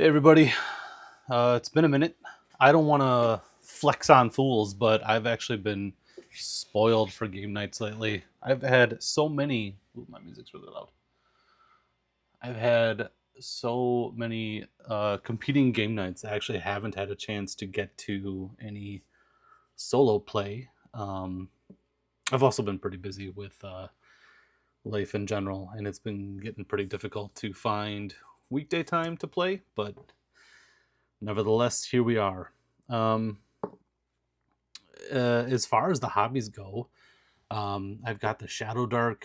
Hey everybody, it's been a minute. I don't want to flex on fools, but I've actually been spoiled for game nights lately. I've had so many. Ooh, my music's really loud. I've had so many competing game nights. I actually haven't had a chance to get to any solo play. I've also been pretty busy with life in general, and it's been getting pretty difficult to find weekday time to play, but nevertheless, here we are. Um, as far as the hobbies go, I've got the Shadowdark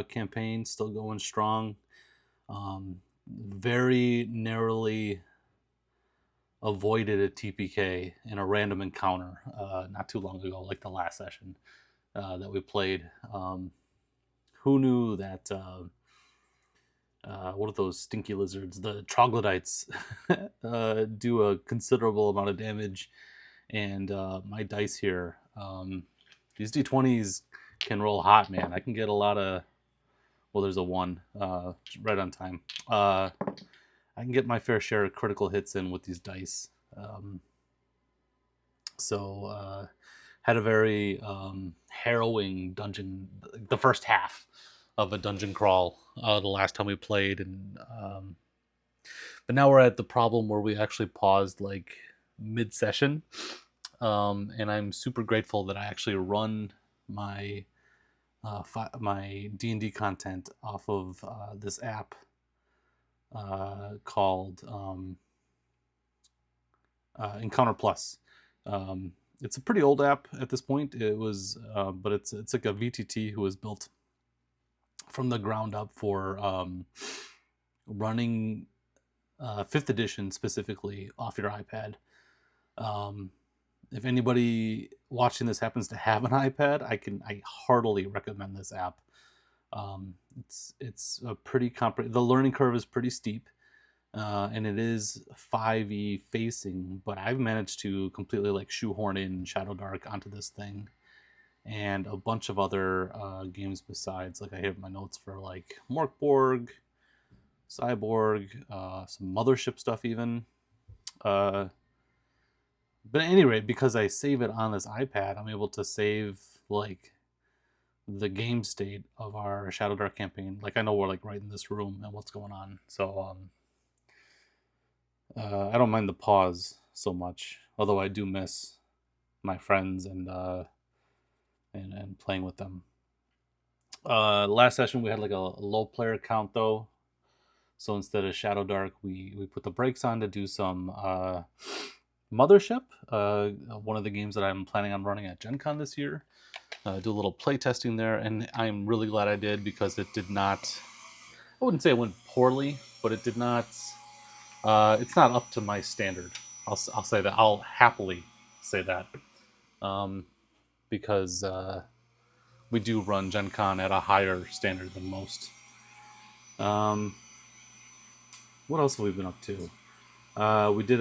campaign still going strong. Very narrowly avoided a TPK in a random encounter not too long ago, like the last session that we played. Who knew that? What are those stinky lizards? The troglodytes do a considerable amount of damage, and my dice here, these d20s can roll hot, man. I can get a lot of. Well, there's a one right on time. I can get my fair share of critical hits in with these dice. So had a very harrowing dungeon. The first half of a dungeon crawl the last time we played, and but now we're at the problem where we actually paused like mid session, and I'm super grateful that I actually run my my D&D content off of this app called Encounter Plus. It's a pretty old app at this point. It was, but it's like a VTT who was built from the ground up for running fifth edition specifically off your iPad. If anybody watching this happens to have an iPad, I heartily recommend this app. It's a pretty the learning curve is pretty steep, and it is 5e facing, but I've managed to completely like shoehorn in Shadowdark onto this thing and a bunch of other games besides. Like I have my notes for like Morkborg, Cyborg, some Mothership stuff even. But at any rate, because I save it on this iPad, I'm able to save like the game state of our Shadowdark campaign. Like I know we're like right in this room and what's going on. So I don't mind the pause so much. Although I do miss my friends and playing with them. Last session we had like a low player count though. So instead of Shadowdark, we put the brakes on to do some Mothership, one of the games that I'm planning on running at Gen Con this year. Do a little play testing there, and I'm really glad I did because it did not. I wouldn't say it went poorly, but it did not. It's not up to my standard. I'll say that. I'll happily say that um, because we do run Gen Con at a higher standard than most. Um, what else have we been up to? We did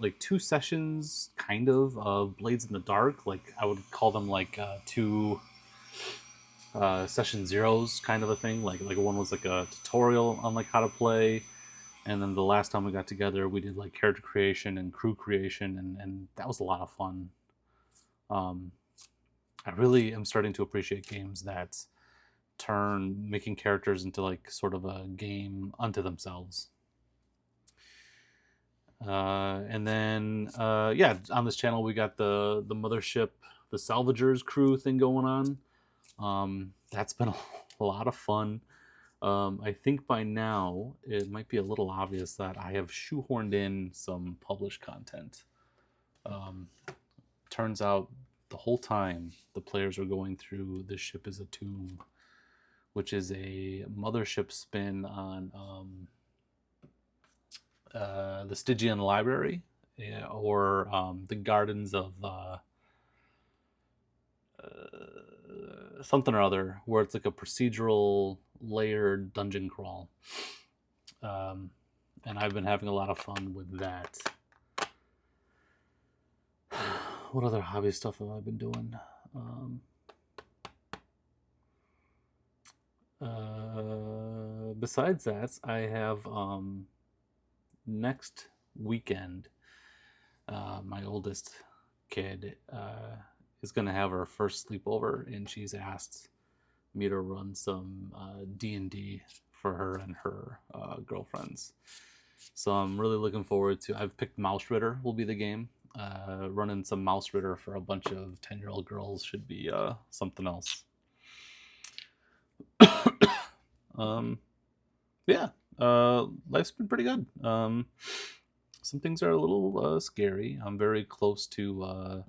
like two sessions, kind of Blades in the Dark. Like I would call them like two session zeros, kind of a thing. Like one was like a tutorial on like how to play, and then the last time we got together, we did like character creation and crew creation, and that was a lot of fun. Um, I really am starting to appreciate games that turn making characters into like sort of a game unto themselves. And then yeah, on this channel we got the Mothership, the Salvagers crew thing going on. That's been a lot of fun. I think by now it might be a little obvious that I have shoehorned in some published content. Turns out the whole time the players are going through This Ship is a Tomb, which is a Mothership spin on the Stygian Library, yeah, or the Gardens of something or other, where it's like a procedural layered dungeon crawl. And I've been having a lot of fun with that. What other hobby stuff have I been doing? Besides that, I have next weekend, my oldest kid is going to have her first sleepover, and she's asked me to run some D&D for her and her girlfriends. So I'm really looking forward to. I've picked Mouse Ritter will be the game. Running some Mouse Ritter for a bunch of 10-year-old girls should be something else. Yeah, life's been pretty good. Some things are a little scary. I'm very close to.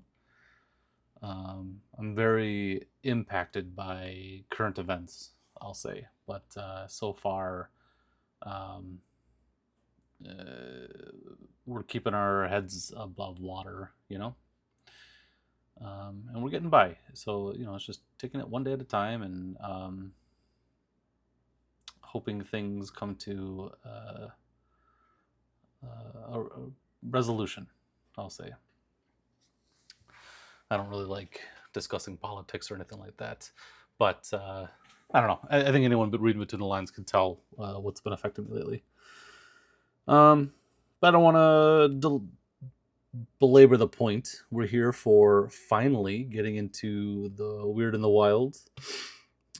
I'm very impacted by current events, I'll say. But so far, um, we're keeping our heads above water, and we're getting by. So it's just taking it one day at a time, and hoping things come to a resolution, I'll say. I don't really like discussing politics or anything like that, but I don't know. I think anyone but reading between the lines can tell what's been affecting me lately. But I don't want to belabor the point. We're here for finally getting into the Wyrd and the Wyld.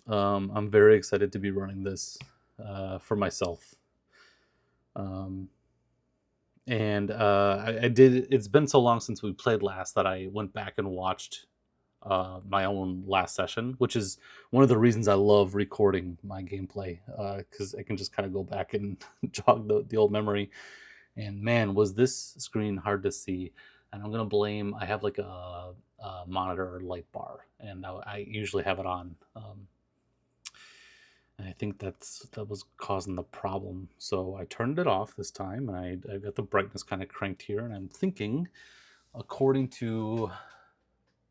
I'm very excited to be running this for myself. And I did. It's been so long since we played last that I went back and watched my own last session, which is one of the reasons I love recording my gameplay, because I can just kind of go back and jog the old memory. And man, was this screen hard to see. And I'm gonna blame. I have like a monitor light bar, and I usually have it on. And I think that was causing the problem. So I turned it off this time, and I got the brightness kind of cranked here. And I'm thinking, according to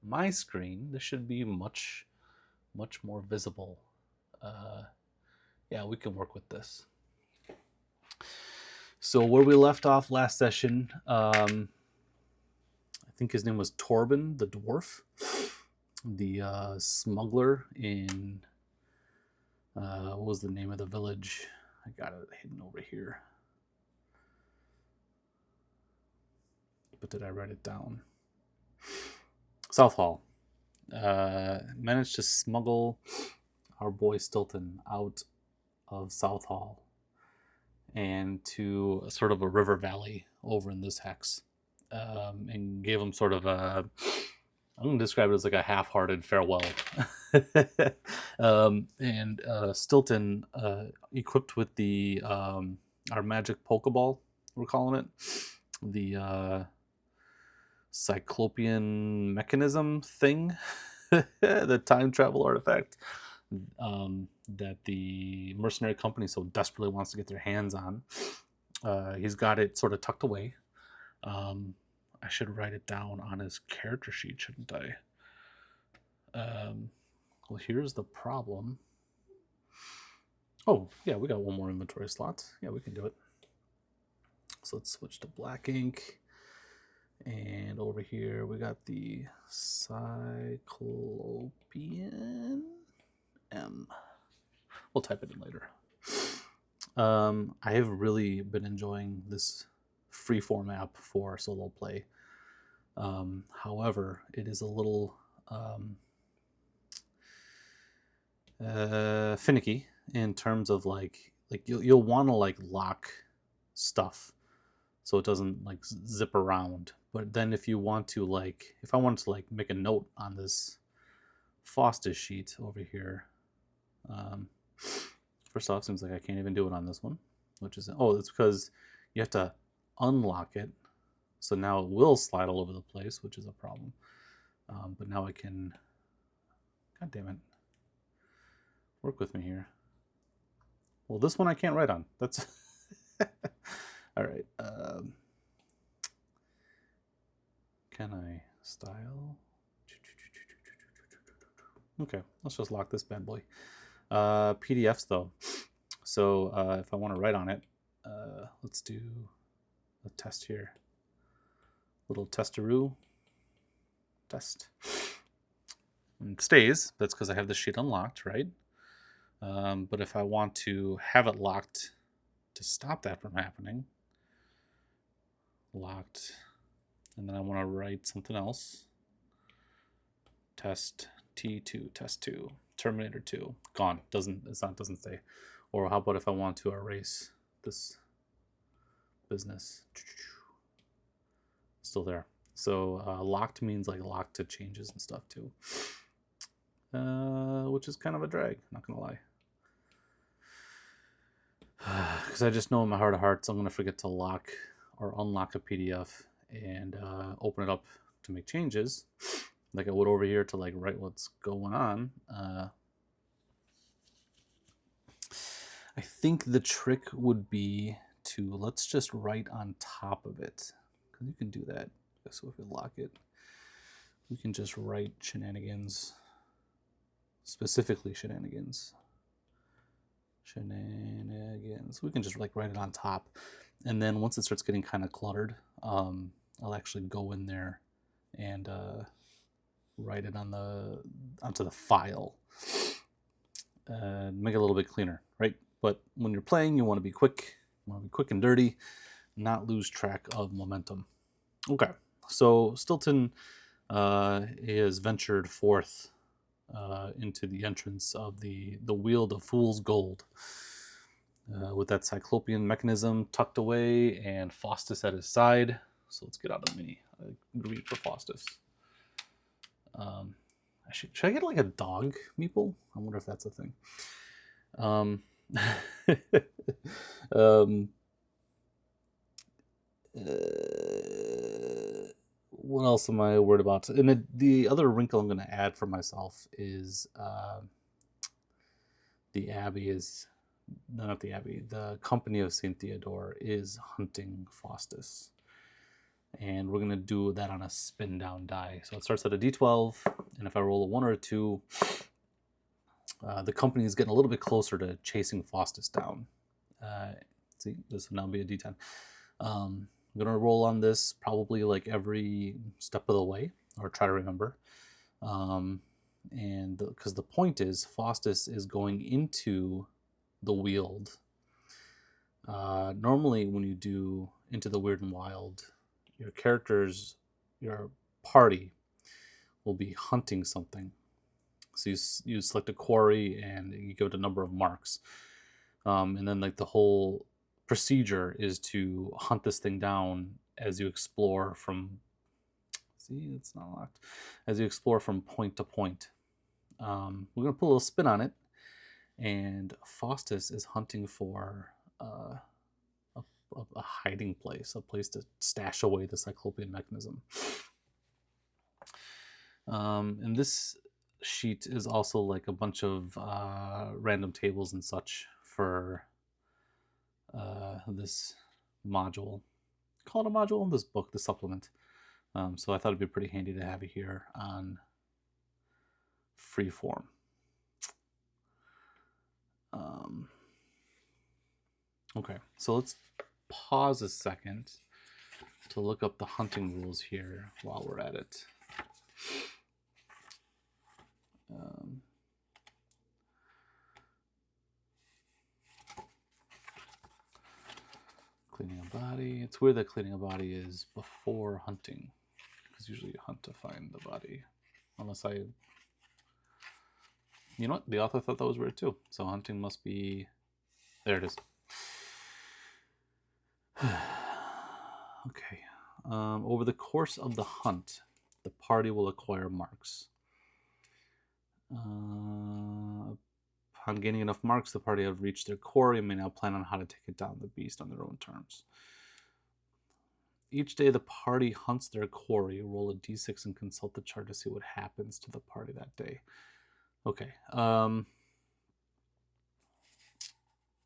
my screen, this should be much more visible. Yeah, we can work with this. So where we left off last session, I think his name was Torben the dwarf, the smuggler in what was the name of the village? I got it hidden over here, but did I write it down? South Hall. Managed to smuggle our boy Stilton out of South Hall and to sort of a river valley over in this hex, and gave him sort of a, I'm going to describe it as like a half-hearted farewell. And Stilton, equipped with the our magic Pokeball, we're calling it, the Cyclopean mechanism thing, the time travel artifact that the mercenary company so desperately wants to get their hands on. He's got it sort of tucked away. I should write it down on his character sheet, shouldn't I? Well, here's the problem. Oh, yeah, we got one more inventory slot. Yeah, we can do it. So let's switch to black ink. And over here, we got the Cyclopean M. We'll type it in later. I have really been enjoying this freeform app for solo play. However, it is a little finicky in terms of like you'll want to like lock stuff so it doesn't like zip around. But then if you want to if I wanted to make a note on this Foster sheet over here, first off, seems like I can't even do it on this one, which is, it's because you have to unlock it. So now it will slide all over the place, which is a problem. But now I can, God damn it, work with me here. Well, this one I can't write on. That's all right. Can I style? Okay, let's just lock this bad boy. PDFs though. So if I want to write on it, let's do a test here. Little testaroo test. And it stays. That's because I have the sheet unlocked, right? But if I want to have it locked to stop that from happening, locked. And then I want to write something else. Test T2, test 2, Terminator 2, gone. Doesn't stay. Or how about if I want to erase this business? Still there. So locked means like locked to changes and stuff too, which is kind of a drag, not gonna lie. Because I just know in my heart of hearts I'm gonna forget to lock or unlock a PDF and open it up to make changes, like I would over here to like write what's going on. I think the trick would be to let's just write on top of it, because you can do that. So if we lock it, we can just write shenanigans, specifically shenanigans. Shenanigans. We can just like write it on top, and then once it starts getting kind of cluttered, I'll actually go in there and write it onto the file, make it a little bit cleaner, right? But when you're playing, you want to be quick. You want to be quick and dirty, not lose track of momentum. Okay, so Stilton is ventured forth into the entrance of the Weald of Fool's Gold, with that cyclopean mechanism tucked away and Faustus at his side. So let's get out a mini. I agreed for Faustus. Should I get like a dog meeple? I wonder if that's a thing. What else am I worried about? And the other wrinkle I'm going to add for myself is the Abbey is not the Abbey. The Company of Saint Theodore is hunting Faustus, and we're going to do that on a spin down die. So it starts at a D12, and if I roll a 1 or a 2, the company is getting a little bit closer to chasing Faustus down. See, this will now be a D10. I'm going to roll on this probably like every step of the way, or try to remember. And because the point is, Faustus is going into the Weald. Normally, when you do Into the Weird and Wild, your characters, your party, will be hunting something. So you select a quarry and you give it a number of marks, and then like the whole procedure is to hunt this thing down as you explore from. See, it's not locked. As you explore from point to point, we're gonna put a little spin on it, and Faustus is hunting for a hiding place, a place to stash away the cyclopean mechanism. And this sheet is also like a bunch of random tables and such for this module. Call it a module? This book, the supplement. So I thought it'd be pretty handy to have it here on freeform. Okay, so let's pause a second to look up the hunting rules here while we're at it. Cleaning a body. It's weird that cleaning a body is before hunting, because usually you hunt to find the body. Unless I... You know what? The author thought that was weird too. So hunting must be... There it is. Okay. Over the course of the hunt, the party will acquire marks. Upon gaining enough marks, the party have reached their quarry and may now plan on how to take it down the beast on their own terms. Each day the party hunts their quarry, roll a d6 and consult the chart to see what happens to the party that day. Okay.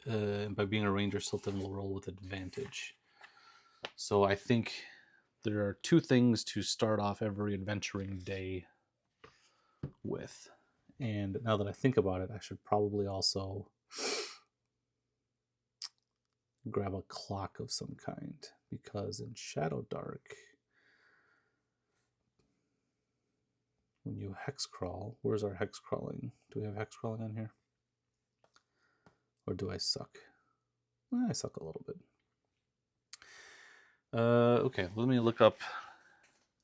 By being a ranger, Silton will roll with advantage. So I think there are 2 things to start off every adventuring day with. And now that I think about it, I should probably also grab a clock of some kind, because in Shadowdark, when you hex crawl, where's our hex crawling? Do we have hex crawling on here? Or do I suck? I suck a little bit. Okay, let me look up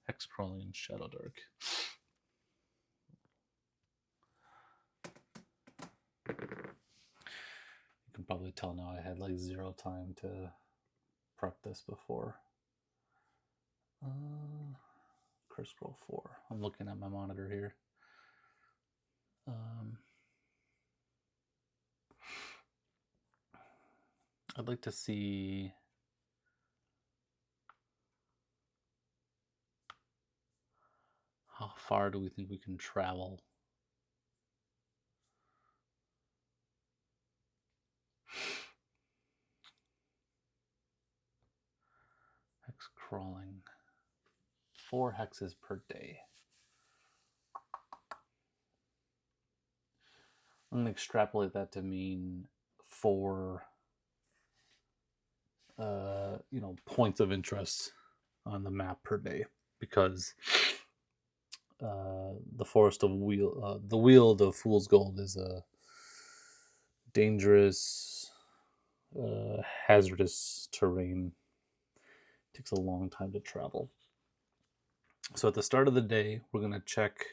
hex crawling in Shadowdark. You can probably tell now I had like 0 time to prep this before. Curse Scroll 4. I'm looking at my monitor here. I'd like to see how far do we think we can travel. Hex crawling. 4 hexes per day. I'm going to extrapolate that to mean 4 points of interest on the map per day, because the Forest of Weald, the Weald of Fool's Gold is a dangerous, hazardous terrain. It takes a long time to travel. So at the start of the day, we're going to check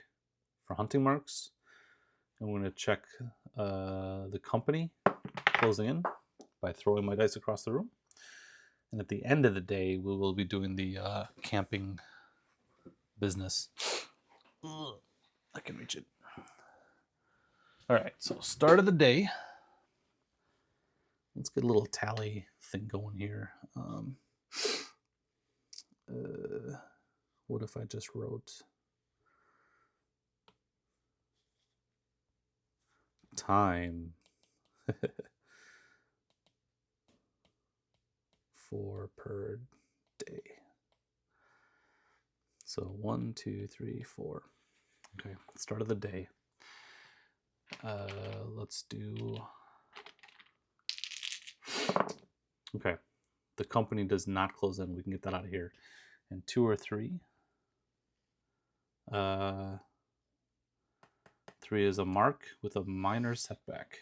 for hunting marks, and we're going to check the company closing in by throwing my dice across the room. And at the end of the day, we will be doing the camping business. I can reach it. All right, so start of the day. Let's get a little tally thing going here. What if I just wrote time 4 per day? So 1, 2, 3, 4. Okay, start of the day. Let's do. Okay, the company does not close in. We can get that out of here. And 2 or 3. 3 is a mark with a minor setback.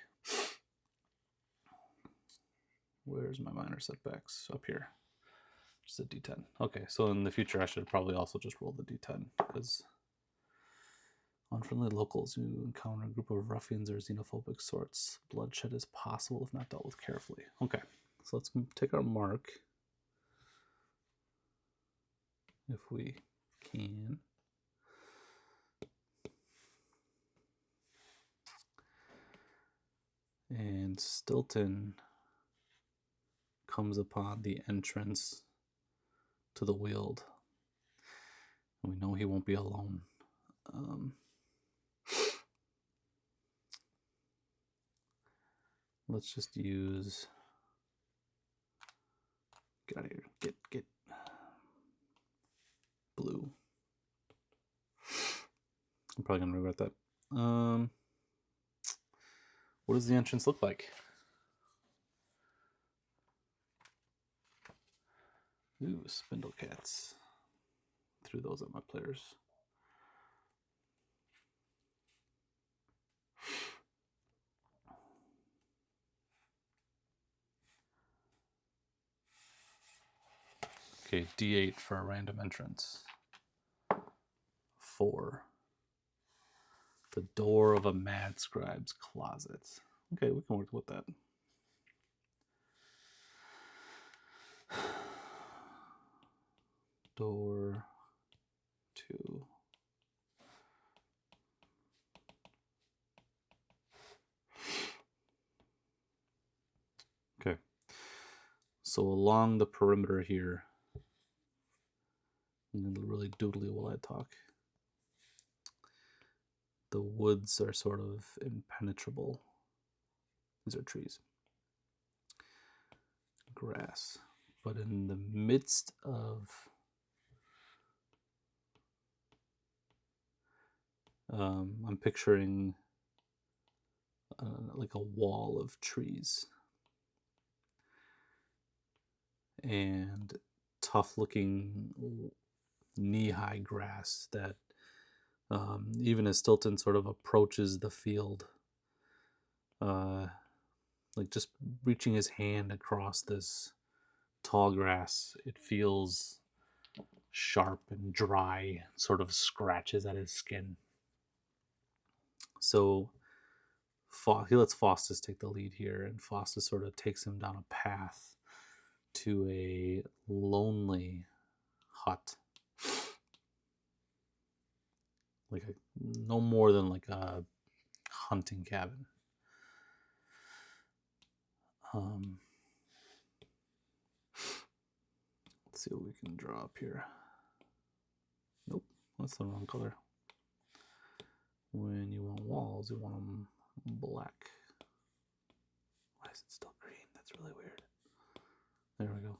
Where's my minor setbacks? Up here. Just a D10. Okay, so in the future I should probably also just roll the D10, because unfriendly locals who encounter a group of ruffians or xenophobic sorts, bloodshed is possible if not dealt with carefully. Okay, so let's take our mark, if we can. And Stilton comes upon the entrance to the Weald. We know he won't be alone. Let's just use. Get out of here. Get blue. I'm probably gonna regret that. What does the entrance look like? Ooh, spindle cats. Threw those at my players. Okay, D8 for a random entrance. 4. The door of a mad scribe's closet. Okay, we can work with that. Door 2. Okay. So along the perimeter here, I'm going to really doodly while I talk. The woods are sort of impenetrable. These are trees. Grass. But in the midst of I'm picturing like a wall of trees and tough looking knee-high grass that even as Stilton sort of approaches the field, like just reaching his hand across this tall grass. It feels sharp and dry, sort of scratches at his skin. So he lets Faustus take the lead here, and Faustus sort of takes him down a path to a lonely hut, like no more than like a hunting cabin. Let's see what we can draw up here. Nope, that's the wrong color. When you want walls, you want them black. Why is it still green? That's really weird. There we go.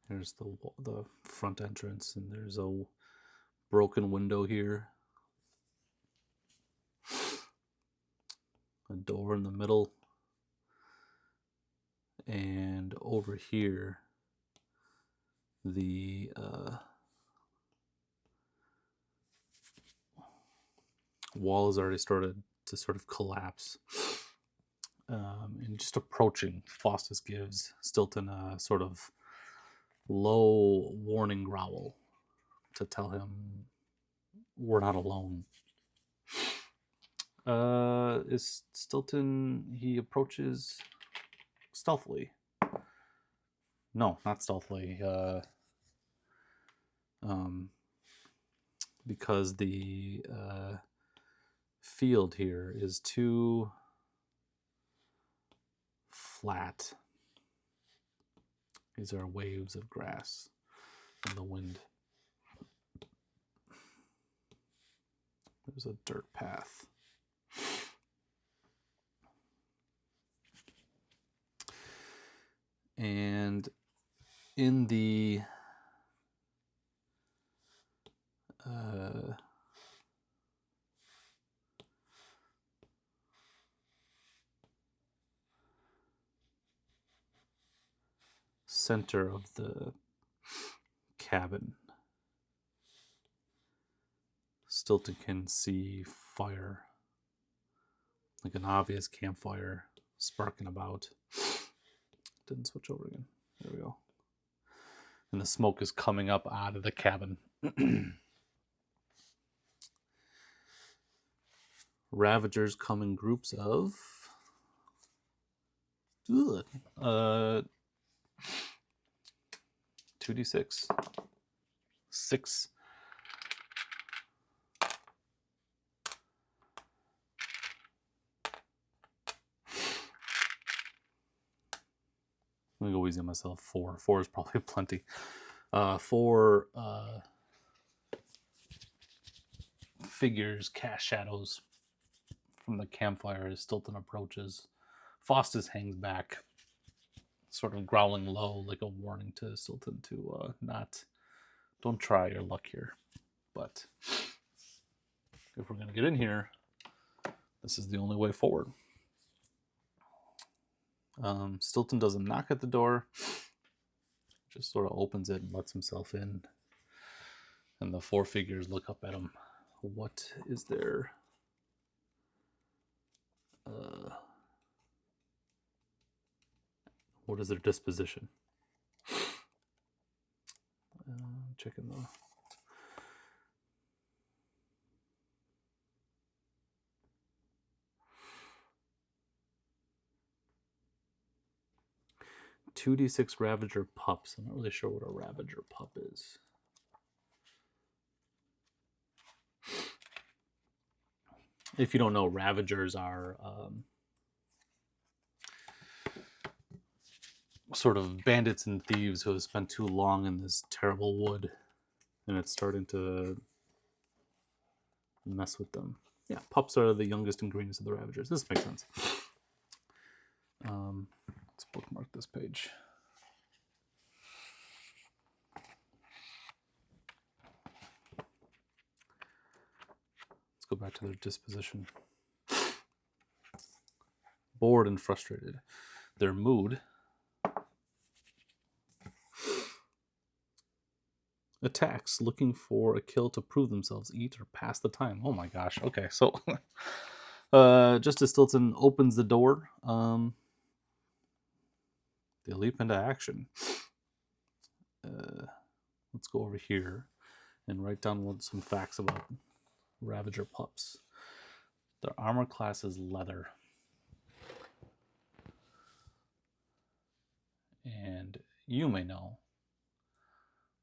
Here's the front entrance, and there's a broken window here. A door in the middle. And over here, the wall has already started to sort of collapse. And just approaching, Faustus gives Stilton a sort of low warning growl to tell him we're not alone. Is Stilton, he approaches stealthily. No, not stealthily. Because the field here is too flat. These are waves of grass in the wind. There's a dirt path. And in the center of the cabin, Stilton can see fire, like an obvious campfire sparking about. Didn't switch over again. There we go. And the smoke is coming up out of the cabin. Ravagers come in groups of 2d6. 6. I'm gonna go easy on myself. 4. 4 is probably plenty. 4 figures cast shadows from the campfire as Stilton approaches. Faustus hangs back, sort of growling low, like a warning to Stilton to don't try your luck here. But if we're gonna get in here, this is the only way forward. Stilton doesn't knock at the door, just sort of opens it and lets himself in. And the 4 figures look up at him. What is their what is their disposition? Checking the 2d6 Ravager pups. I'm not really sure what a Ravager pup is. If you don't know, Ravagers are sort of bandits and thieves who have spent too long in this terrible wood, and it's starting to mess with them. Yeah, pups are the youngest and greenest of the Ravagers. This makes sense. Let's bookmark this page. Let's go back to their disposition. Bored and frustrated. Their mood attacks looking for a kill to prove themselves, eat, or pass the time. Oh my gosh. Okay, so just as Stilton opens the door, they leap into action. Let's go over here and write down some facts about Ravager pups. Their armor class is leather. And you may know,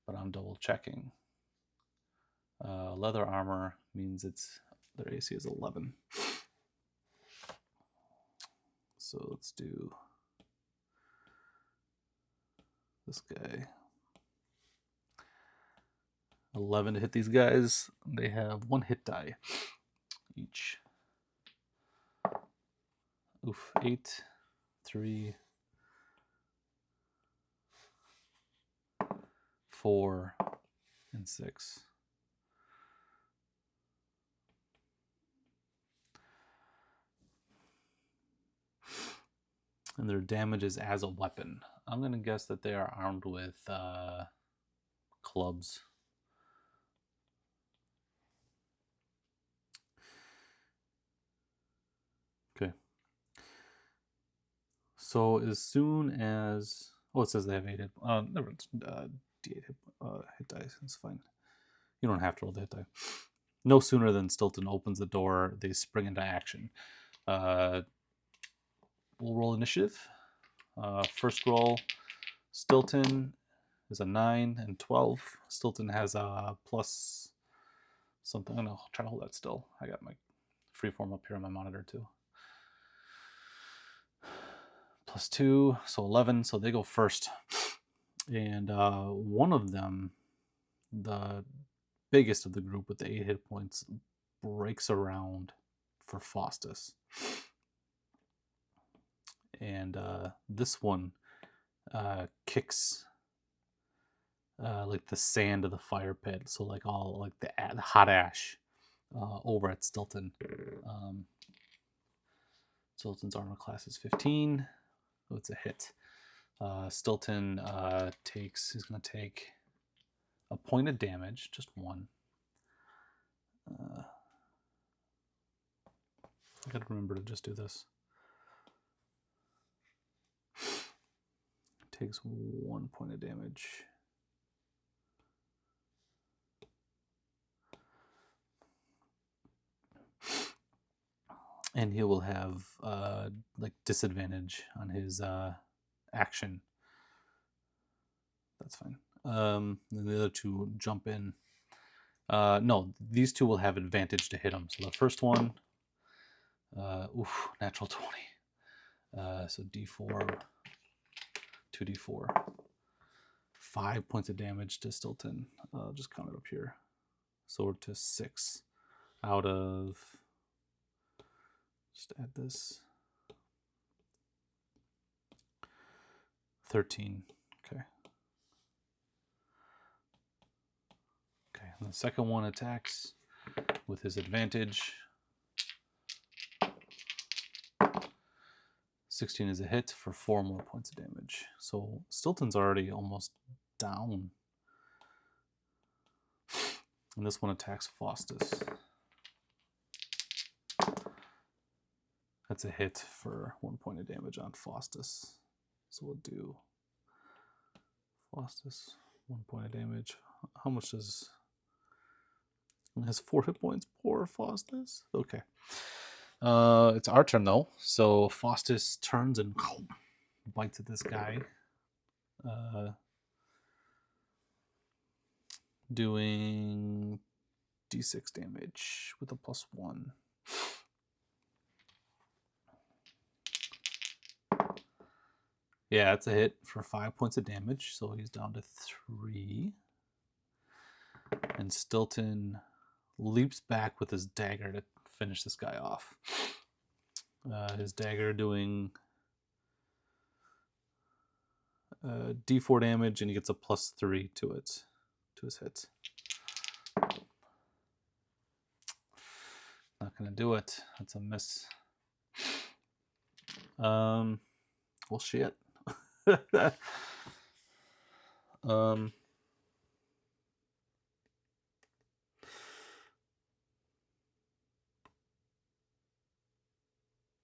but I'm double checking. Leather armor means their AC is 11. So let's do this guy. 11 to hit these guys. They have 1 hit die each. Oof, 8, 3, 4, and 6. And their damage is as a weapon. I'm going to guess that they are armed with clubs. Okay. So as soon as... Oh, it says they have 8 hit... never D8 hit dice. It's fine. You don't have to roll the hit die. No sooner than Stilton opens the door, they spring into action. We'll roll initiative. First roll, Stilton is a 9 and 12. Stilton has a plus something. I don't know. I'll try to hold that still. I got my freeform up here on my monitor too. Plus 2, so 11. So they go first. And one of them, the biggest of the group with the 8 hit points, breaks around for Faustus. And this one kicks like the sand of the fire pit, so like all like the hot ash over at Stilton. Stilton's armor class is 15, so it's a hit. Stilton is going to take a point of damage, just 1. I gotta remember to just do this. Takes 1 point of damage. And he will have like disadvantage on his action. That's fine. And the other 2 jump in. No, these 2 will have advantage to hit him. So the first one, natural 20. So D4, 2D4. 5 points of damage to Stilton. I'll just count it up here. So we're to 6 out of... Just add this. 13. Okay. Okay, and the second one attacks with his advantage. 16 is a hit for 4 more points of damage. So Stilton's already almost down. And this one attacks Faustus. That's a hit for 1 point of damage on Faustus. So we'll do Faustus, 1 point of damage. How much does... It has 4 hit points. Poor Faustus. Okay. It's our turn though. So Faustus turns and bites at this guy. Doing D6 damage with a +1. Yeah, it's a hit for 5 points of damage, so he's down to 3. And Stilton leaps back with his dagger to finish this guy off. His dagger doing D4 damage, and he gets a +3 to it, to his hits. Not gonna do it. That's a miss. Well, shit.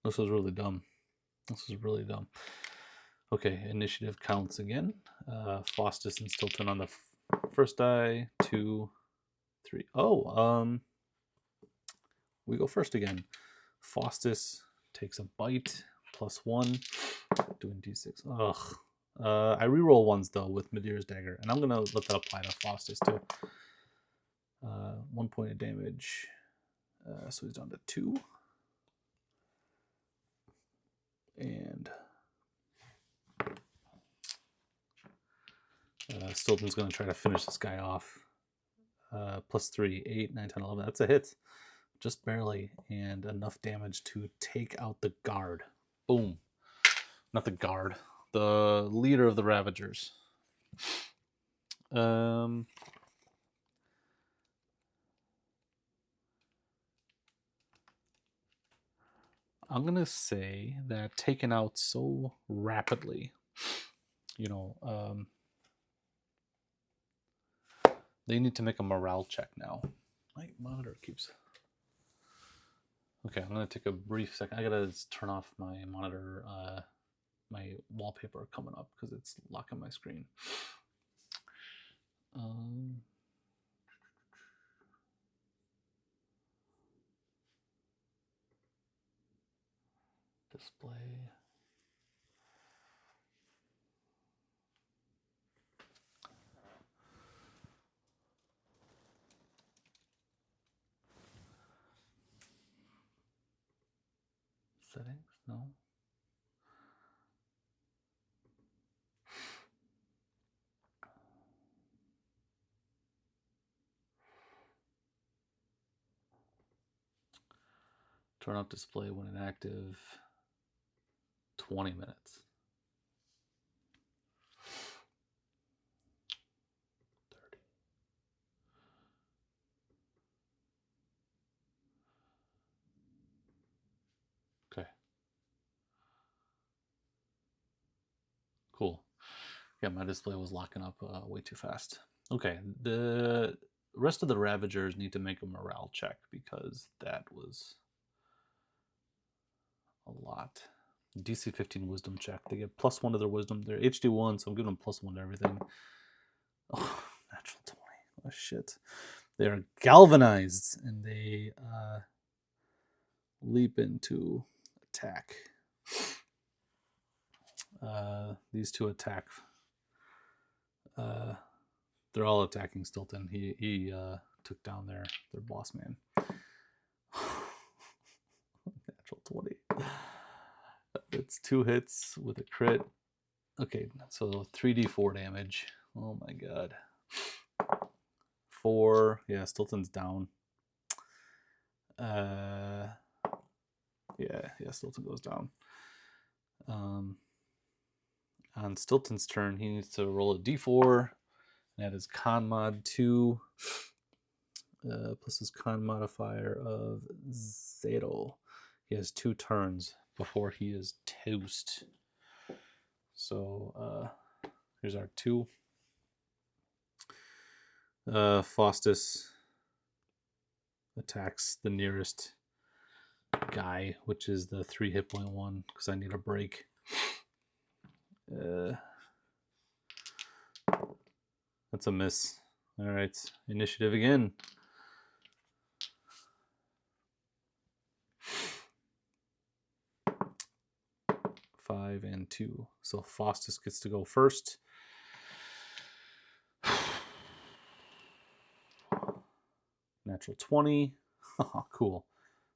This was really dumb. This is really dumb. Okay, initiative counts again. Faustus and Stilton on the first die. 2, 3. Oh, we go first again. Faustus takes a bite. +1. Doing d6. Ugh. I reroll ones though with Medeir's dagger, and I'm gonna let that apply to Faustus too. 1 point of damage. So he's down to 2. And Stilton's going to try to finish this guy off. +3, 8, 9, 10, 11. That's a hit. Just barely. And enough damage to take out the guard. Boom. Not the guard. The leader of the Ravagers. I'm going to say that taken out so rapidly, you know, they need to make a morale check now. My monitor keeps... Okay, I'm going to take a brief second. I got to turn off my monitor, my wallpaper coming up because it's locking my screen. Display. Settings? No. Turn off display when inactive. 20 minutes. 30. Okay. Cool. Yeah, my display was locking up way too fast. Okay, the rest of the Ravagers need to make a morale check because that was a lot. DC 15 wisdom check. They get +1 to their wisdom. They're HD 1, so I'm giving them +1 to everything. Oh, natural 20. Oh, shit. They are galvanized and they leap into attack. These two attack. They're all attacking Stilton. He took down their boss man. Natural 20. It's 2 hits with a crit. Okay, so 3d4 damage. Oh my god. 4. Yeah, Stilton's down. Yeah, Stilton goes down. On Stilton's turn, he needs to roll a d4. And that is con mod 2. Plus his con modifier of 0. He has 2 turns before he is toast. So here's our 2. Faustus attacks the nearest guy, which is the 3 hit point one, because I need a break. That's a miss. All right, initiative again. Five and 2. So Faustus gets to go first. Natural 20. Oh, cool.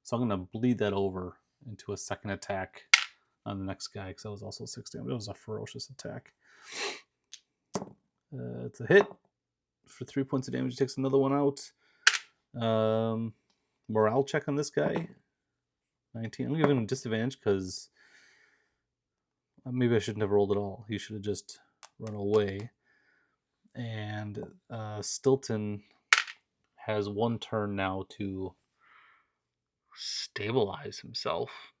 So I'm going to bleed that over into a second attack on the next guy because that was also 6 damage. It was a ferocious attack. It's a hit for 3 points of damage. He takes another one out. Morale check on this guy. 19. I'm giving him disadvantage because maybe I shouldn't have rolled at all. He should have just run away. And Stilton has 1 turn now to stabilize himself.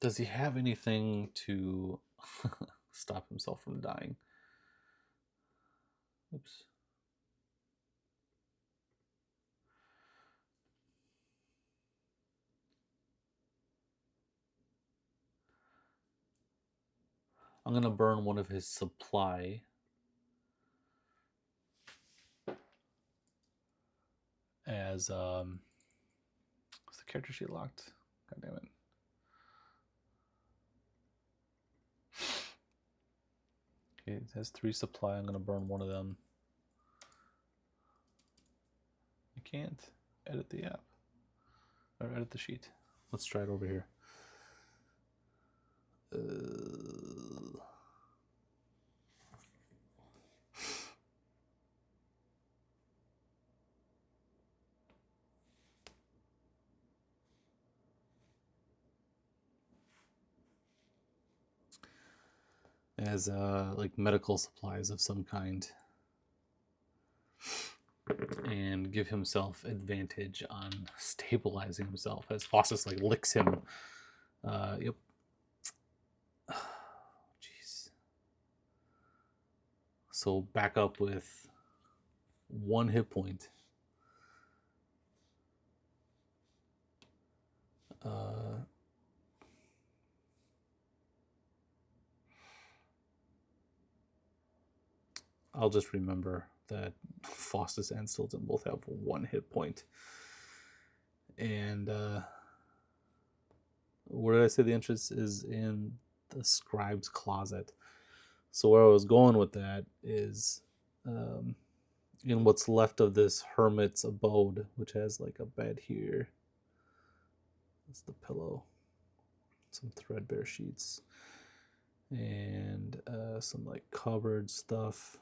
Does he have anything to stop himself from dying? Oops. I'm gonna burn one of his supply as what's the character sheet locked? God damn it. Okay, it has 3 supply. I'm gonna burn one of them. You can't edit the app or edit the sheet. Let's try it over here. As like medical supplies of some kind, and give himself advantage on stabilizing himself as Faustus like licks him. Yep. Jeez. So back up with 1 hit point. I'll just remember that Faustus and Stilton both have 1 hit point. And where did I say the entrance is? In the scribe's closet. So where I was going with that is in what's left of this hermit's abode, which has like a bed here. That's the pillow. Some threadbare sheets. And some like cupboard stuff.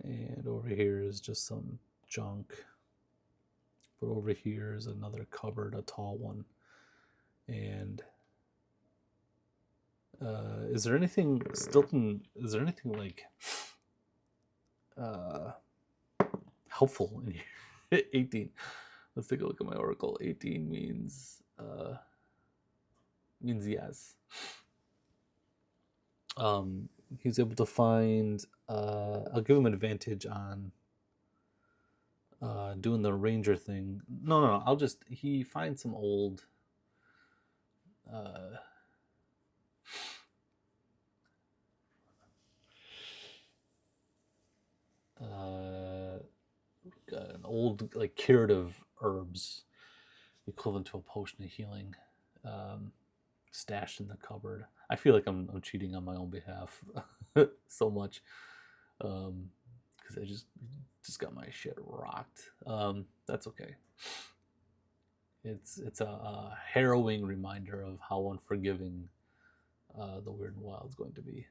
And over here is just some junk. But over here is another cupboard, a tall one. And is there anything, Stilton, is there anything like helpful in here? 18. Let's take a look at my oracle. 18 means yes. He's able to find, I'll give him an advantage on doing the ranger thing. No, he finds some old an old like curative herbs, equivalent to a potion of healing, stashed in the cupboard. I feel like I'm cheating on my own behalf so much, because I just got my shit rocked. That's okay. It's a harrowing reminder of how unforgiving the Wyrd and Wyld is going to be.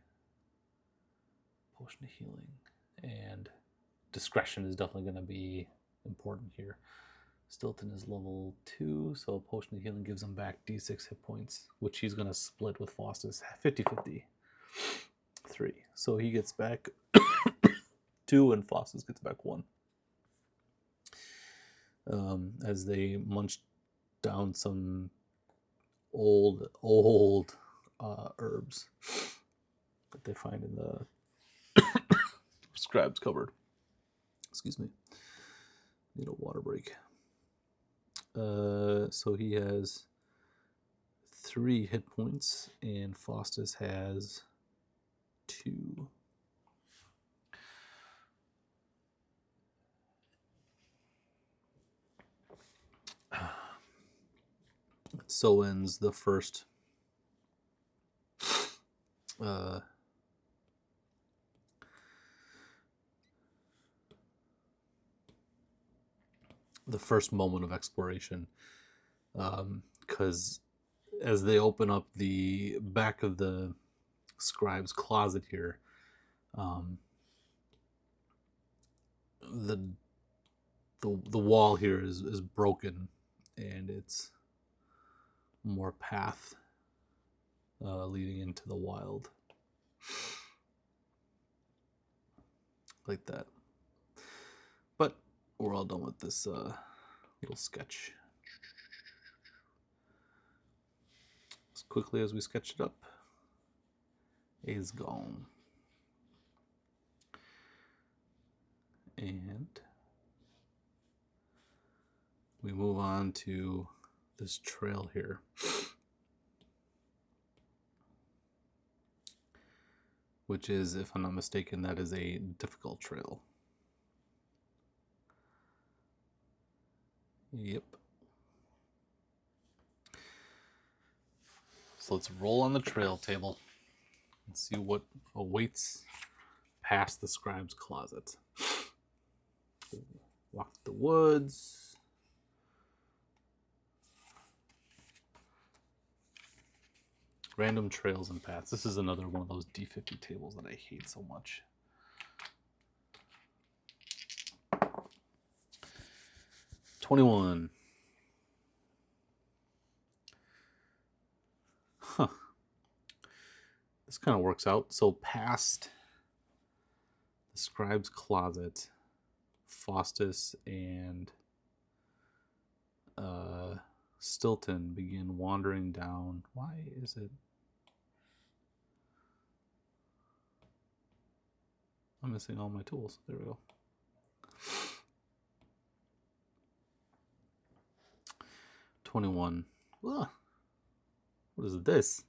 Potion of healing and discretion is definitely going to be important here. Stilton is level 2, so Potion of Healing gives him back D6 hit points, which he's going to split with Faustus 50-50. 3. So he gets back 2 and Faustus gets back 1. As they munch down some old herbs that they find in the scribe's cupboard. Excuse me. Need a water break. So he has 3 hit points, and Faustus has 2. So ends the first moment of exploration, because as they open up the back of the scribe's closet here, the wall here is broken, and it's more path leading into the Wyld, like that. But we're all done with this little sketch. As quickly as we sketched it up, is gone. And we move on to this trail here. which is, if I'm not mistaken, that is a difficult trail. Yep. So let's roll on the trail table and see what awaits past the scribe's closet. Walk the woods. Random trails and paths. This is another one of those D50 tables that I hate so much. $21. Huh. This kind of works out. So past the scribe's closet, Faustus and Stilton begin wandering down. Why is it? I'm missing all my tools. There we go. $21. Ugh. What is this?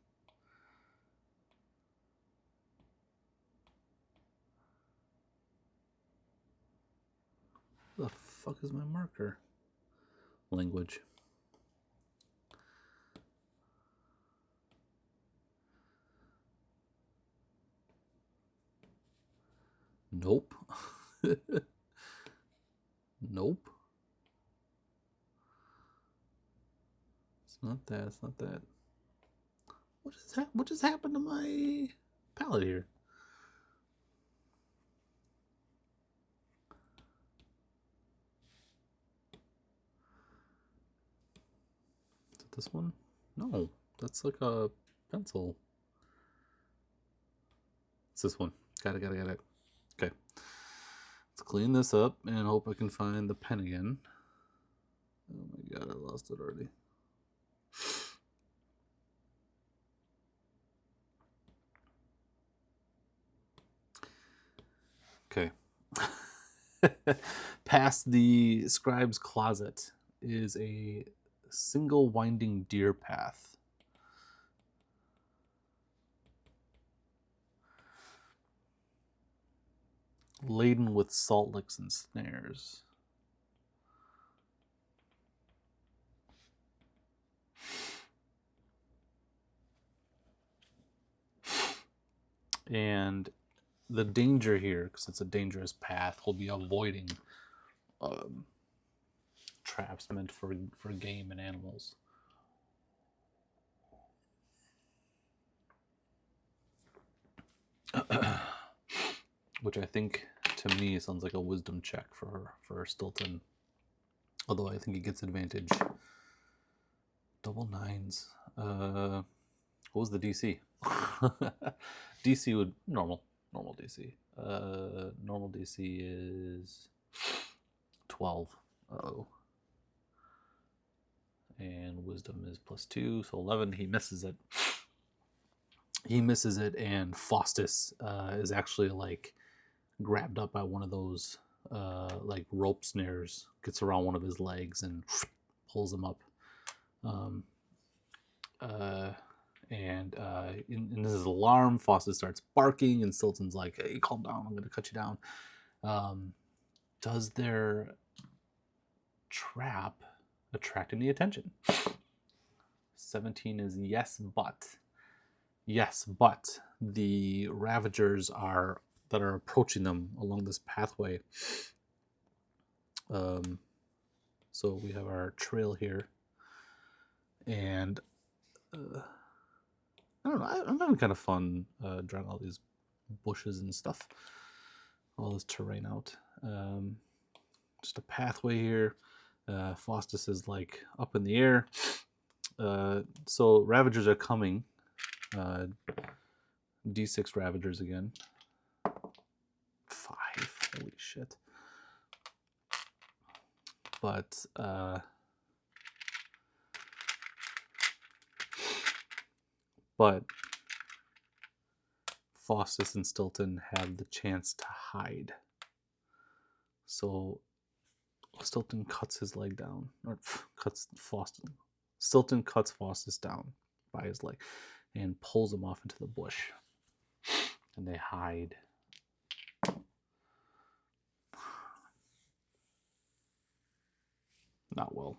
What the fuck is my marker? Language. Nope. Nope. It's not that. It's not that. What just happened to my palette here? Is it this one? No, that's like a pencil. It's this one. Got it. Okay. Let's clean this up and hope I can find the pen again. Oh my god, I lost it already. Okay. Past the scribe's closet is a single winding deer path. Laden with salt licks and snares. And the danger here, because it's a dangerous path, will be avoiding traps meant for game and animals. Which I think, to me, sounds like a wisdom check for Stilton. Although I think he gets advantage. Double nines. What was the DC? DC would normal DC. Normal DC is 12. Uh-oh. And wisdom is +2, so 11. He misses it. And Faustus is actually like grabbed up by one of those like rope snares, gets around one of his legs and pulls him up. And in his alarm, Faustus starts barking, and Stilton's like, "Hey, calm down! I'm going to cut you down." Does their trap attract any attention? 17 is yes, but the Ravagers that are approaching them along this pathway. So we have our trail here, and I don't know. I'm having kind of fun drawing all these bushes and stuff, all this terrain out. Just a pathway here. Faustus is like up in the air. So Ravagers are coming. D6 Ravagers again. 5. Holy shit. But Faustus and Stilton have the chance to hide. So Stilton cuts his leg down, or cuts Faustus. Stilton cuts Faustus down by his leg and pulls him off into the bush. And they hide. Not well.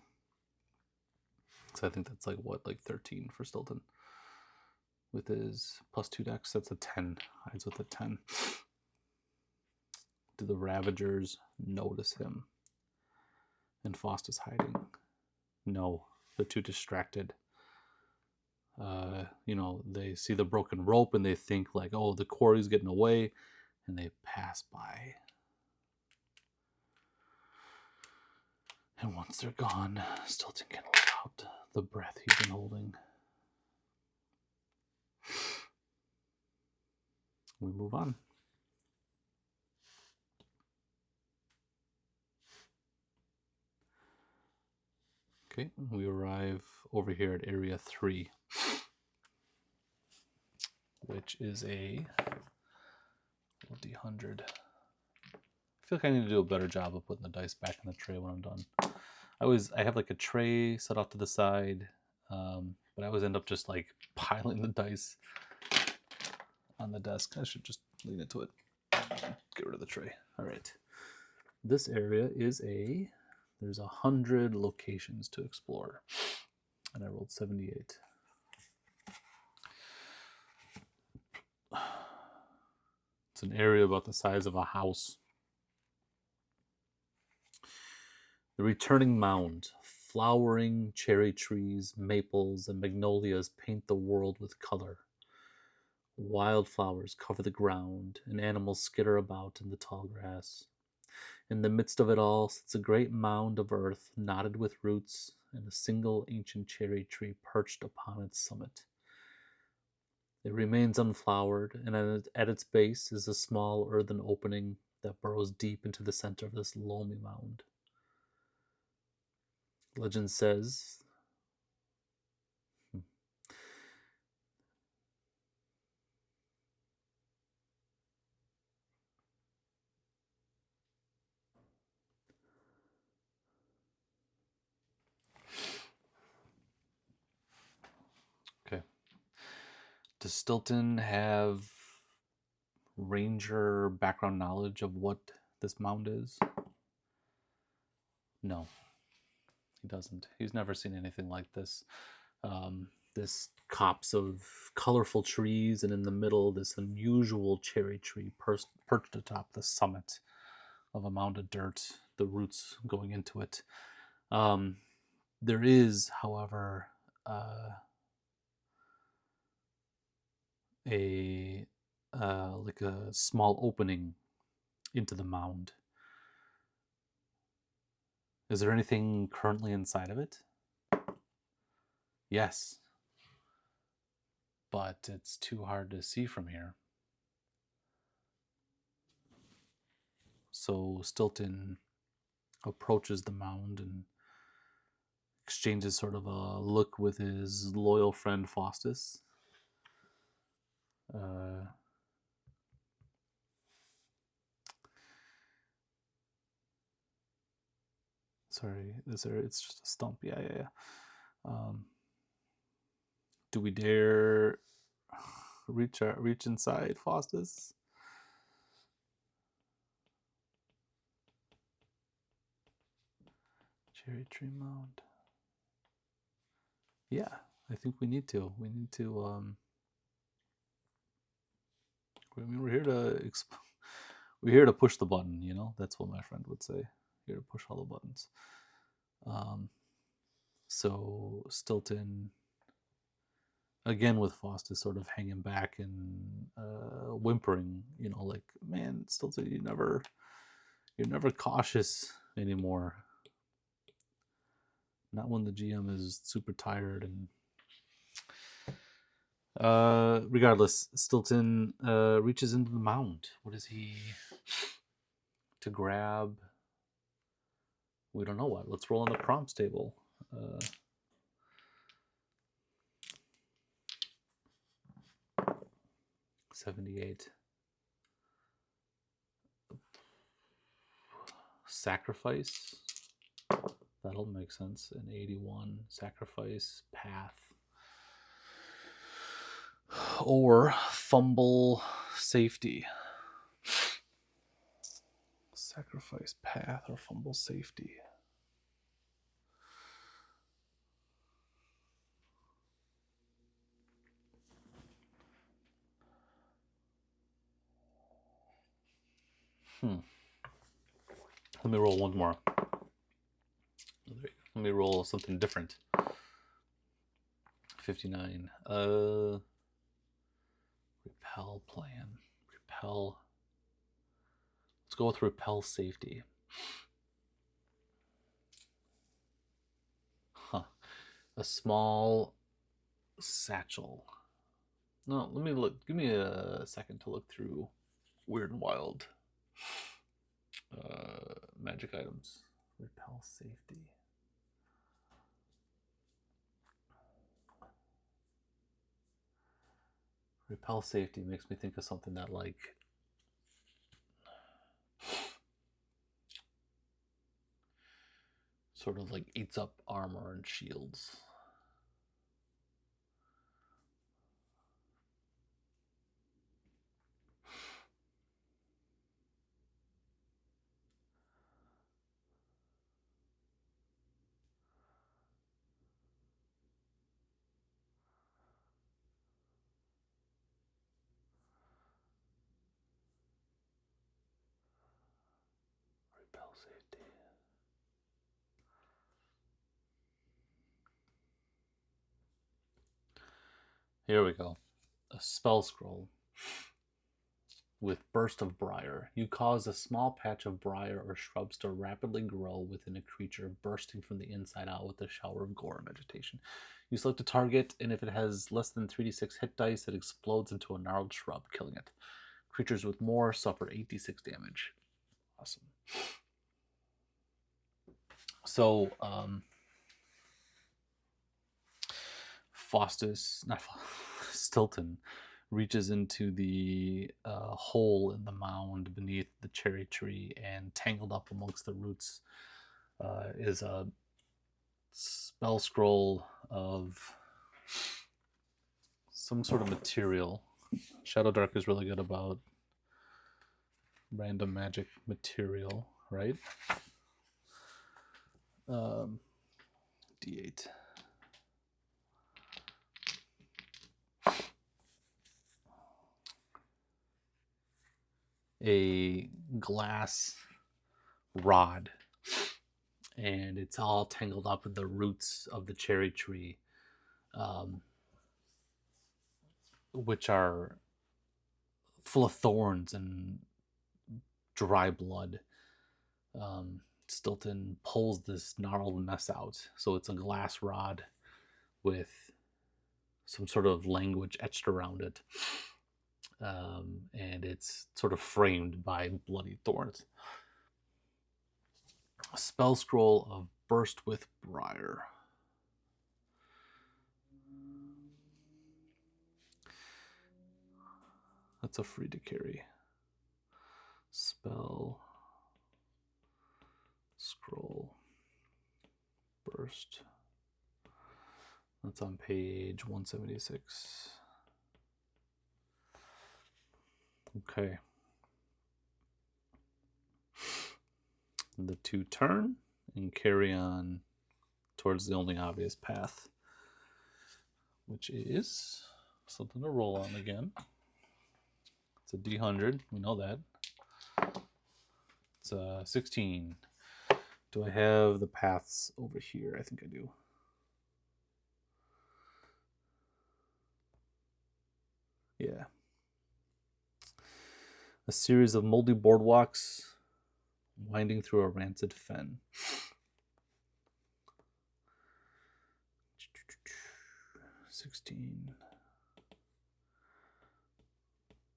So I think that's like what, like 13 for Stilton. With his +2 dex, that's a 10. Hides with a 10. Do the Ravagers notice him? And Faust is hiding. No, they're too distracted. They see the broken rope and they think like, oh, the quarry's getting away, and they pass by. And once they're gone, Stilton can let out the breath he's been holding. We move on. Okay, we arrive over here at Area 3, which is a D100. I feel like I need to do a better job of putting the dice back in the tray when I'm done. I have like a tray set off to the side, but I always end up just like piling the dice on the desk. I should just lean into it. Get rid of the tray. All right. This area is there's 100 locations to explore, and I rolled 78. It's an area about the size of a house. The returning mound, flowering cherry trees, maples, and magnolias paint the world with color. Wildflowers cover the ground, and animals skitter about in the tall grass. In the midst of it all sits a great mound of earth, knotted with roots, and a single ancient cherry tree perched upon its summit. It remains unflowered, and at its base is a small earthen opening that burrows deep into the center of this loamy mound. Legend says okay. Does Stilton have ranger background knowledge of what this mound is? No, he doesn't. He's never seen anything like this. This copse of colorful trees, and in the middle, this unusual cherry tree perched atop the summit of a mound of dirt, the roots going into it. There is, however, a small opening into the mound. Is there anything currently inside of it? Yes. But it's too hard to see from here. So Stilton approaches the mound and exchanges sort of a look with his loyal friend Faustus. Sorry, it's just a stump. Yeah. Do we dare reach inside, Faustus? Cherry tree mound. Yeah, I think we need to. We need to. We're here to we're here to push the button. You know, that's what my friend would say. Here to push all the buttons. So Stilton, again with Faustus sort of hanging back and whimpering, you know, like, man, Stilton, you're never cautious anymore. Not when the GM is super tired. And regardless, Stilton reaches into the mound. What is he to grab? We don't know what. Let's roll on the prompts table. 78. Sacrifice. That'll make sense. An 81. Sacrifice. Path. Or fumble safety. Sacrifice path or fumble safety. Let me roll one more. Let me roll something different. 59. Repel plan. Repel. Let's go with repel safety. Huh. A small satchel. No, let me look. Give me a second to look through Wyrd and Wyld. Magic items. Repel safety. Repel safety makes me think of something that like sort of like eats up armor and shields. Repel safety. Here we go. A spell scroll with burst of briar. You cause a small patch of briar or shrubs to rapidly grow within a creature, bursting from the inside out with a shower of gore and vegetation. You select a target, and if it has less than 3d6 hit dice, it explodes into a gnarled shrub, killing it. Creatures with more suffer 8d6 damage. Awesome. So, Stilton reaches into the hole in the mound beneath the cherry tree, and tangled up amongst the roots is a spell scroll of some sort of material. Shadowdark is really good about random magic material, right? D8. A glass rod, and it's all tangled up with the roots of the cherry tree, which are full of thorns and dry blood. Stilton pulls this gnarled mess out. So it's a glass rod with some sort of language etched around it. And it's sort of framed by bloody thorns. A spell scroll of burst with briar. That's a free to carry. Spell scroll burst. That's on page 176. Okay. The two turn and carry on towards the only obvious path, which is something to roll on again. It's a D100. We know that. It's 16. Do I have the paths over here? I think I do. Yeah. A series of moldy boardwalks winding through a rancid fen. $16.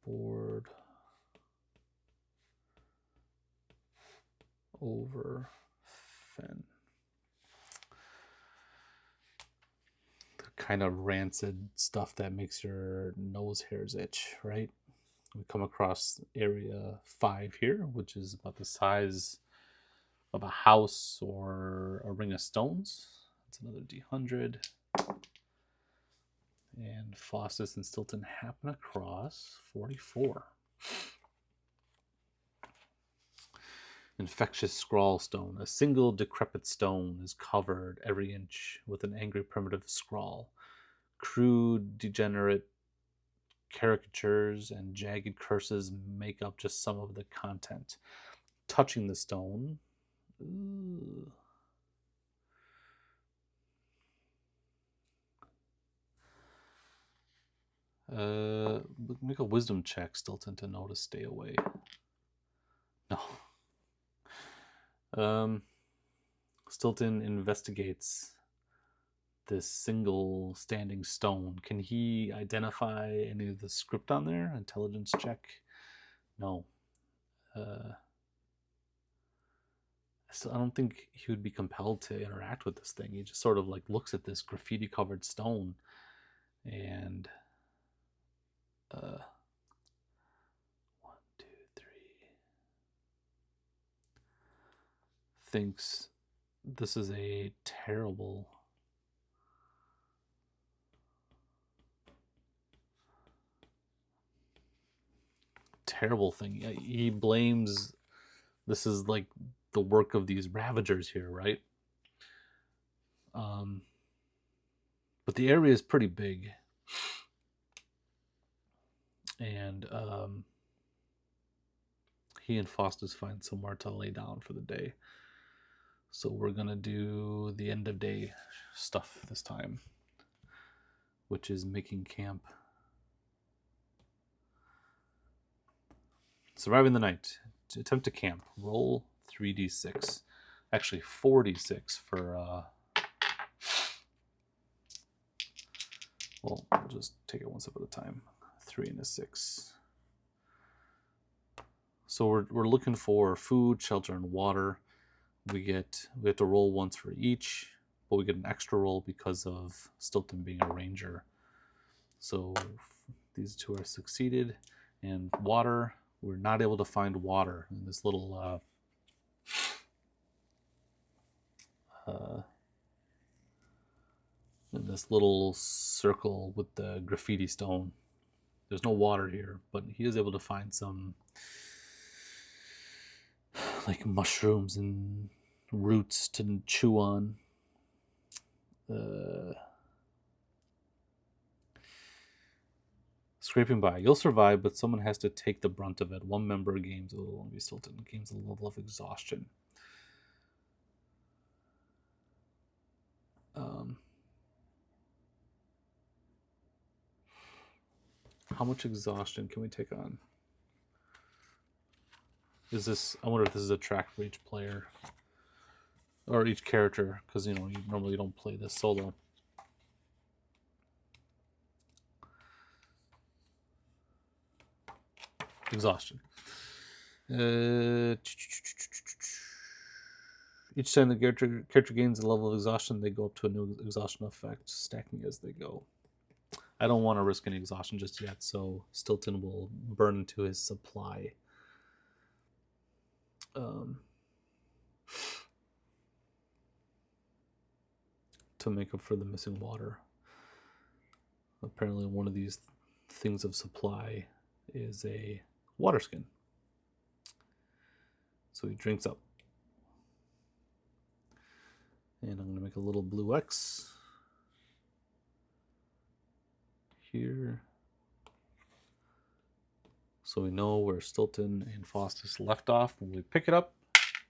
Board over fen. The kind of rancid stuff that makes your nose hairs itch, right? We come across area 5 here, which is about the size of a house or a ring of stones. That's another D100. And Faustus and Stilton happen across 44. Infectious scrawl stone. A single decrepit stone is covered every inch with an angry primitive scrawl. Crude, degenerate caricatures and jagged curses make up just some of the content. Touching the stone. Ooh. Make a wisdom check, Stilton, to know to stay away. No. Stilton investigates this single standing stone. Can he identify any of the script on there? Intelligence check? No. I don't think he would be compelled to interact with this thing. He just sort of like looks at this graffiti covered stone and 1, 2, 3 thinks this is a terrible thing. He blames this is like the work of these ravagers here, right? But the area is pretty big, and he and Faustus find somewhere to lay down for the day. So we're gonna do the end of day stuff this time, which is making camp. Surviving the night. To attempt to camp. Roll 3d6. Actually 4d6 for well, I'll just take it one step at a time. 3 and a 6. So we're looking for food, shelter, and water. We have to roll once for each, but we get an extra roll because of Stilton being a ranger. So these two are succeeded. And water, we're not able to find water in this little circle with the graffiti stone. There's no water here, but he is able to find some like mushrooms and roots to chew on. Scraping by. You'll survive, but someone has to take the brunt of it. One member gains a level of exhaustion. How much exhaustion can we take on? Is this? I wonder if this is a track for each player or each character, because you normally don't play this solo. Exhaustion. Each time the character gains a level of exhaustion, they go up to a new exhaustion effect, stacking as they go. I don't want to risk any exhaustion just yet, so Stilton will burn into his supply. To make up for the missing water. Apparently one of these things of supply is a water skin. So he drinks up. And I'm going to make a little blue X here. So we know where Stilton and Faustus left off when we pick it up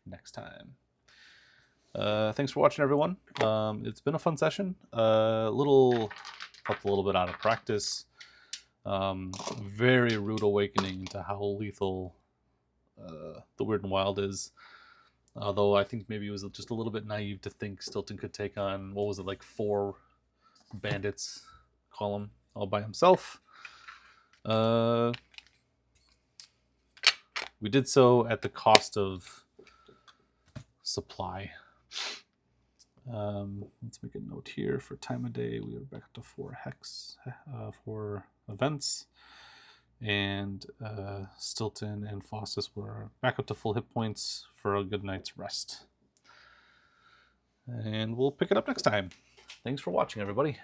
next time. Thanks for watching, everyone. It's been a fun session. Felt a little bit out of practice. Very rude awakening into how lethal the Wyrd and Wyld is. Although I think maybe it was just a little bit naive to think Stilton could take on, what was it, like 4 bandits column all by himself. We did so at the cost of supply. Let's make a note here for time of day. We are back up to 4 hex for events, and Stilton and Faustus were back up to full hit points for a good night's rest. And we'll pick it up next time. Thanks for watching, everybody.